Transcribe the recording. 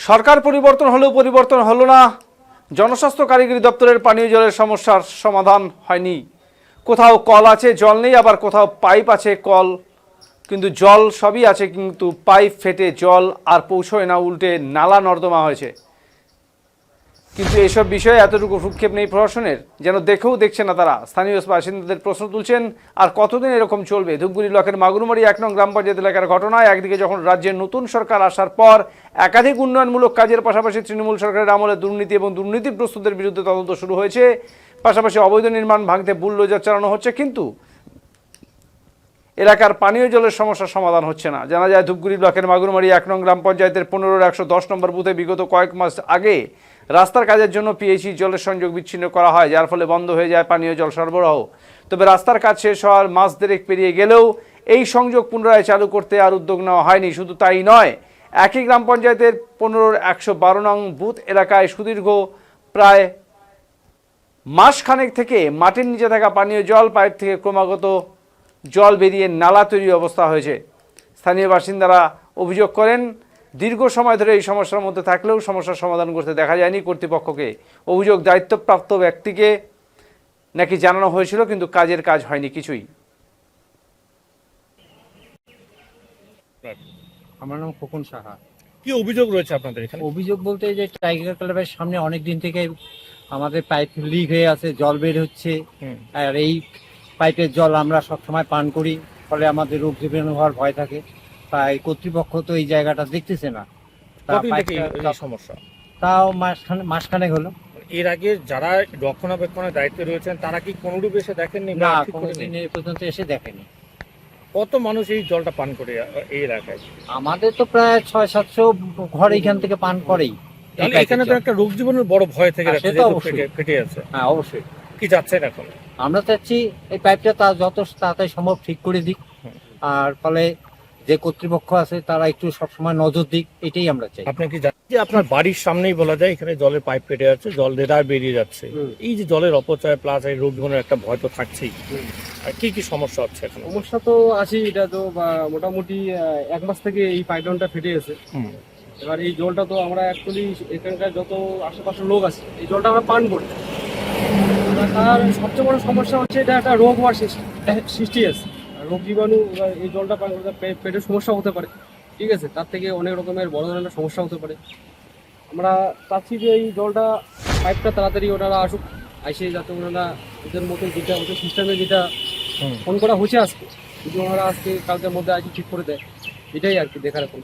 সরকার পরিবর্তন হলেও পরিবর্তন হলো না জনস্বাস্থ্য কারিগরি দপ্তরের পানীয় জলের সমস্যার সমাধান হয়নি। কোথাও কল আছে, জল নেই, আবার কোথাও পাইপ আছে, কল কিন্তু জল সবই আছে, কিন্তু পাইপ ফেটে জল আর পৌঁছয় না, উল্টে নালা নর্দমা হয়েছে। কিন্তু এইসব বিষয়ে এতটুকু ভ্রুক্ষেপ নেই প্রশাসনের, যেন দেখেও দেখছে না তারা। স্থানীয় বাসিন্দাদের প্রশ্ন তুলছেন, আর কতদিন এরকম চলবে? ধূপগুড়ি ব্লকের মাগুরমারি ১ নং গ্রাম পঞ্চায়েত এলাকার ঘটনায় একদিকে যখন রাজ্যের নতুন সরকার আসার পর একাধিক উন্নয়নমূলক কাজের পাশাপাশি তৃণমূল সরকারের আমলে দুর্নীতি এবং দুর্নীতিগ্রস্তদের বিরুদ্ধে তদন্ত শুরু হয়েছে, পাশাপাশি অবৈধ নির্মাণ ভাঙতে বুলডোজার চালানো হচ্ছে, কিন্তু এলাকার পানীয় জলের সমস্যার সমাধান হচ্ছে না। জানা যায়, ধূপগুড়ি ব্লকের মাগুরমারি ১ নং গ্রাম পঞ্চায়েতের ১৫-১১০ নম্বর বুথে বিগত কয়েক মাস আগে রাস্তার কাজের জন্য পিএইচই জলের সংযোগ বিচ্ছিন্ন করা হয়, যার ফলে বন্ধ হয়ে যায় পানীয় জল সরবরাহ। তবে রাস্তার কাজ শেষ হওয়ার মাস দেড়েক পেরিয়ে গেলেও এই সংযোগ পুনরায় চালু করতে আর উদ্যোগ নেওয়া হয়নি। শুধু তাই নয়, একই গ্রাম পঞ্চায়েতের ১৫-১১২ নং বুথ এলাকায় সুদীর্ঘ প্রায় মাসখানেক থেকে মাটির নিচে থাকা পানীয় জল পাইপ থেকে ক্রমাগত জল বেরিয়ে নালা তৈরি অবস্থা হয়েছে। স্থানীয় বাসিন্দারা অভিযোগ করেন, দীর্ঘ সময় ধরে এই সমস্যার মধ্যে থাকলেও সমস্যার সমাধান করতে দেখা যায়নি কর্তৃপক্ষকে। অভিযোগ, দায়িত্বপ্রাপ্ত ব্যক্তিকে নাকি জানানো হয়েছিল, কিন্তু কাজের কাজ হয়নি কিছুই। আমার নাম খোকন সাহা। কি অভিযোগ রয়েছে আপনাদের এখানে? অভিযোগ বলতে যে টাইগার ক্লাবের সামনে অনেক দিন থেকে আমাদের পাইপ লিক হয়ে আছে, জল বের হচ্ছে, আর এই পাইপের জল আমরা সবসময় পান করি, ফলে আমাদের রোগ জীবাণু হওয়ার ভয় থাকে। তাই কর্তৃপক্ষ তো এই জায়গাটা দেখতেছে না। কতদিন থেকে এই সমস্যা? তাও মাসখানেক হলো। এর আগে যারা রক্ষণাবেক্ষণের দায়িত্বে রয়েছেন তারা কি কোনোরূপ এসে দেখেননি? না, কোনোদিন এই পর্যন্ত এসে দেখেনি। কত মানুষ এই জলটা পান করে এই এলাকায়? আমাদের তো প্রায় ৬০০-৭০০ ঘর এইখান থেকে পান করেই। এখানে তো একটা রোগ জীবাণুর বড় ভয় থেকে হ্যাঁ, সেটা অবশ্যই। ফেটে আছে। হ্যাঁ, অবশ্যই। কি যাচ্ছেন এখন? আমরা চাচ্ছি এই পাইপটা যত তাড়াতাড়ি সম্ভব ঠিক করে দিক, আর ফলে যে কর্তৃপক্ষ আছে তারা একটু সবসময় নজর দিক, এটাই আমরা চাই। আপনি কি জানেন যে আপনার বাড়ির সামনেই বলা যায় এখানে জলের পাইপ ফেটে যাচ্ছে, জল দেদার বেরিয়ে যাচ্ছে? এই যে জলের অপচয় প্লাস এই রোগ জীবাণুর একটা ভয় তো থাকছেই। আর কি কি সমস্যা হচ্ছে এখন? সমস্যা তো আছে, এটা তো মোটামুটি ১ মাস থেকে এই পাইপলাইনটা ফেটে গেছে। এবার এই জলটা তো আমরা অ্যাকচুয়ালি এখানকার যত আশেপাশের লোক আছে এই জলটা আমরা পান করি। তার সবচেয়ে বড় সমস্যা হচ্ছে এটা একটা রোগ হওয়ার সৃষ্টি আছে, রোগ জীবাণু। এই জলটা পান করতে পেটের সমস্যা হতে পারে, ঠিক আছে, তার থেকে অনেক রকমের বড় ধরনের সমস্যা হতে পারে। আমরা চাচ্ছি যে এই জলটা পাইপটা তাড়াতাড়ি ওনারা আসুক, এসে যাতে ওনারা ওদের মতো যেটা ওদের সিস্টেমে যেটা ফোন করা হয়েছে আজকে, যদি ওনারা আজকে কালকের মধ্যে আজকে ঠিক করে দেয়, এটাই আর কি দেখার এখন।